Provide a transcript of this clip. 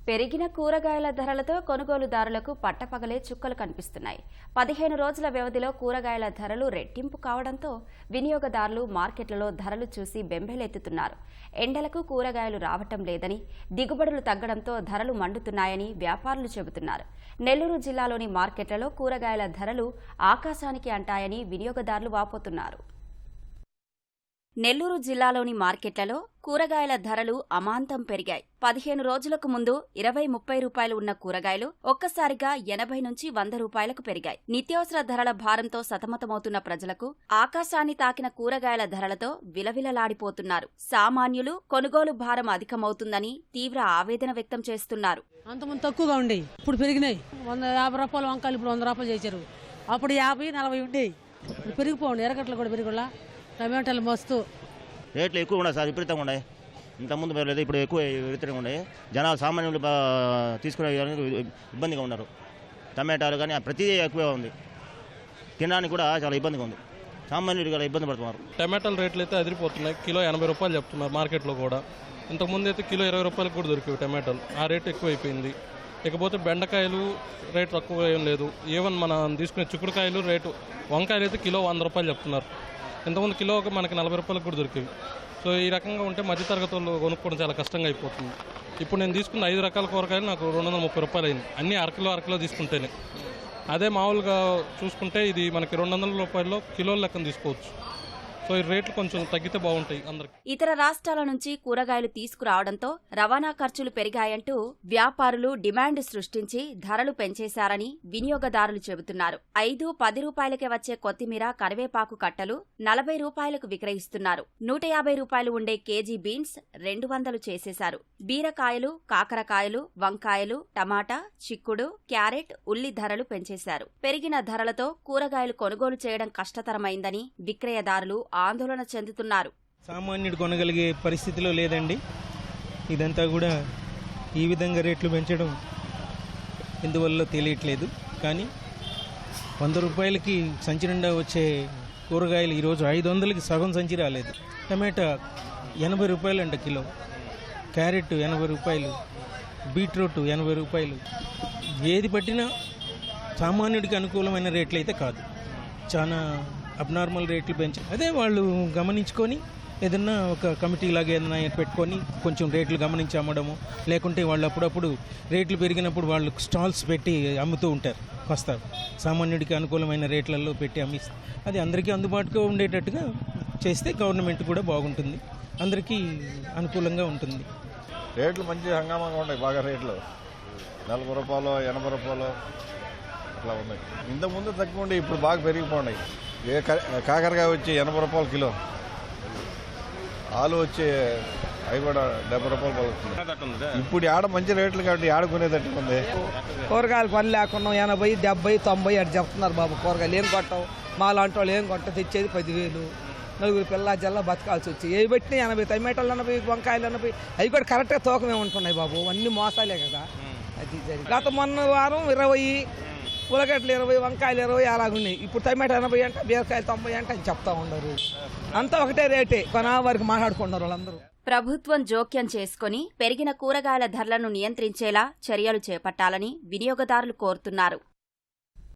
పెరిగిన కూరగాయల ధరలతో కొనుగోలుదారులకు పట్టపగలే చుక్కలు కనిపిస్తున్నాయి. 15 రోజుల వ్యవధిలో కూరగాయల ధరలు రెట్టింపు కావడంతో వినియోగదారులు మార్కెట్లలో ధరలు చూసి బెంబేలెత్తుతున్నారు. ఎండలకు కూరగాయలు రావటం లేదని, దిగుబడులు తగ్గడంతో ధరలు మండుతున్నాయని వ్యాపారులు చెబుతున్నారు. నెల్లూరు జిల్లాలోని మార్కెట్లలో కూరగాయల ధరలు ఆకాశానికి అంటాయని వినియోగదారులు వాపోతున్నారు. నెల్లూరు జిల్లాలోని మార్కెట్లలో కూరగాయల ధరలు అమాంతం పెరిగాయి. 15 రోజులకు ముందు 20-30 రూపాయలు ఉన్న కూరగాయలు ఒక్కసారిగా 80 నుంచి 100 రూపాయలకు పెరిగాయి. నిత్యావసర ధరల భారంతో సతమతమవుతున్న ప్రజలకు ఆకాశాన్ని తాకిన కూరగాయల ధరలతో విలవిలలాడిపోతున్నారు. సామాన్యులు కొనుగోలు భారం అధికమవుతుందని తీవ్ర ఆవేదన వ్యక్తం చేస్తున్నారు. అంతమంది తక్కువగా ఉండేవి, ఇప్పుడు పెరిగినాయి. 150 రూపాయలు వంకాయలు ఇప్పుడు 100 రూపాయలు చేశారు. అప్పుడు 50-40 ఉండేవి, ఇప్పుడు పెరిగిపోండి. ఎర్రగడ్డలు కూడా పెరిగిలా, టమాటాలు మస్తు రేట్లు ఎక్కువ ఉన్నాయి సార్, విపరీతంగా ఉన్నాయి. ఇంతకుముందు లేదు, ఇప్పుడు ఎక్కువ విపరీతంగా ఉన్నాయి. జనాలు సామాన్యులు తీసుకునే ఇబ్బందిగా ఉన్నారు. టమాటాలు కానీ ప్రతిదీ ఎక్కువగా ఉంది, తినడానికి కూడా చాలా ఇబ్బందిగా ఉంది. సామాన్యులు కూడా ఇబ్బంది పడుతున్నారు. టమాటాల రేట్లు అయితే అదిరిపోతున్నాయి. కిలో 80 రూపాయలు చెప్తున్నారు మార్కెట్లో కూడా. ఇంతకుముందు అయితే కిలో 20 రూపాయలకు కూడా దొరికేవి టమాటాలు. ఆ రేటు ఎక్కువైపోయింది. ఇకపోతే బెండకాయలు రేటు తక్కువ ఏం లేదు. ఈవెన్ మనం తీసుకునే చిక్కుడుకాయలు రేటు, వంకాయలు అయితే కిలో 100 రూపాయలు చెప్తున్నారు. ఇంతకుముందు కిలో మనకి 40 రూపాయలకు కూడా దొరికేవి. సో ఈ రకంగా ఉంటే మధ్యతరగతి వాళ్ళు కొనుక్కోవడం చాలా కష్టంగా అయిపోతుంది. ఇప్పుడు నేను తీసుకున్న 5 రకాల కూరగాయలు నాకు 230 రూపాయలు అయింది, అన్నీ అరకిలో తీసుకుంటేనే. అదే మామూలుగా చూసుకుంటే ఇది మనకి 200 రూపాయల్లో కిలోల లెక్కన తీసుకోవచ్చు. సో ఈ రేట్లు కొంచెం తగ్గితే బాగుంటాయి అందరికి. ఇతర రాష్ట్రాల నుంచి కూరగాయలు తీసుకురావడంతో రవాణా ఖర్చులు పెరిగాయంటూ వ్యాపారులు డిమాండ్ సృష్టించి ధరలు పెంచేశారని వినియోగదారులు చెబుతున్నారు. 5-10 రూపాయలకే వచ్చే కొత్తిమీర, కరివేపాకు కట్టలు 40 రూపాయలకు విక్రయిస్తున్నారు. 150 రూపాయలు ఉండే కేజీ బీన్స్ 200 చేసేశారు. బీరకాయలు, కాకరకాయలు, వంకాయలు, టమాటా, చిక్కుడు, క్యారెట్, ఉల్లి ధరలు పెంచేశారు. పెరిగిన ధరలతో కూరగాయలు కొనుగోలు చేయడం కష్టతరమైందని విక్రయదారులు ఆందోళన చెందుతున్నారు. సామాన్యుడు కొనగలిగే పరిస్థితిలో లేదండి. ఇదంతా కూడా ఈ విధంగా రేట్లు పెంచడం ఎందువల్ల తెలియట్లేదు. కానీ 100 రూపాయలకి సంచి నిండా వచ్చే కూరగాయలు ఈరోజు 500కి సగం సంచి రాలేదు. టమాటా 80 రూపాయలు అంట కిలో, క్యారెట్ 80 రూపాయలు, బీట్రూట్ 80 రూపాయలు. ఏది పట్టినా సామాన్యుడికి అనుకూలమైన రేట్లు అయితే కాదు, చాలా అబ్నార్మల్ రేట్లు పెంచారు. అదే వాళ్ళు గమనించుకొని ఏదన్నా ఒక కమిటీ లాగా ఏదైనా పెట్టుకొని కొంచెం రేట్లు గమనించి అమ్మడము, లేకుంటే వాళ్ళు అప్పుడప్పుడు రేట్లు పెరిగినప్పుడు వాళ్ళు స్టాల్స్ పెట్టి అమ్ముతూ ఉంటారు. వస్తారు సామాన్యుడికి అనుకూలమైన రేట్లలో పెట్టి అమ్మిస్తారు. అది అందరికీ అందుబాటుగా ఉండేటట్టుగా చేస్తే గవర్నమెంట్ కూడా బాగుంటుంది, అందరికీ అనుకూలంగా ఉంటుంది. రేట్లు మంచి హంగామంగా ఉన్నాయి, బాగా రేట్లు 40 రూపాయలు 80 రూపాయలు అట్లా ఉన్నాయి. ఇంతకుముందు తక్కువ ఉండే, ఇప్పుడు బాగా పెరిగిపోయినాయి. కాకరకాయ వచ్చి 80 రూపాయలు కిలో, ఆలు వచ్చి అవి కూడా 70 రూపాయలు పలుకుతుంది. ఇప్పుడు ఆడ మంచి రేట్లు కాబట్టి ఆడుకునేటట్టు ఉంది. కూరగాయలు పని లేకుండా 80, 70, 90 అటు చెప్తున్నారు బాబు. కూరగాయలు ఏం కొట్టవు, మా లాంటి వాళ్ళు ఏం కొట్ట, తెచ్చేది 10,000. నలుగురు పిల్ల జల్లా బతకాల్సి వచ్చి ఏ పెట్టినా 80, టమాటాలు 80, వంకాయలు 80. అవి కూడా కరెక్ట్గా తూకమే ఉంటున్నాయి బాబు, అన్ని మోసాలే కదా. అది గత మొన్న వారం 20, ఉలగడ్డలు 20, వంకాయలు 20 అలాగున్నాయి. ఇప్పుడు టమాటా 80 అంట, బీరకాయలు 90 అంట అని చెప్తా ఉండరు. అంతా ఒకటే రేటే, కొనా వరకు మాట్లాడుకుంటారు వాళ్ళందరూ. ప్రభుత్వం జోక్యం చేసుకుని పెరిగిన కూరగాయల ధరలను నియంత్రించేలా చర్యలు చేపట్టాలని వినియోగదారులు కోరుతున్నారు.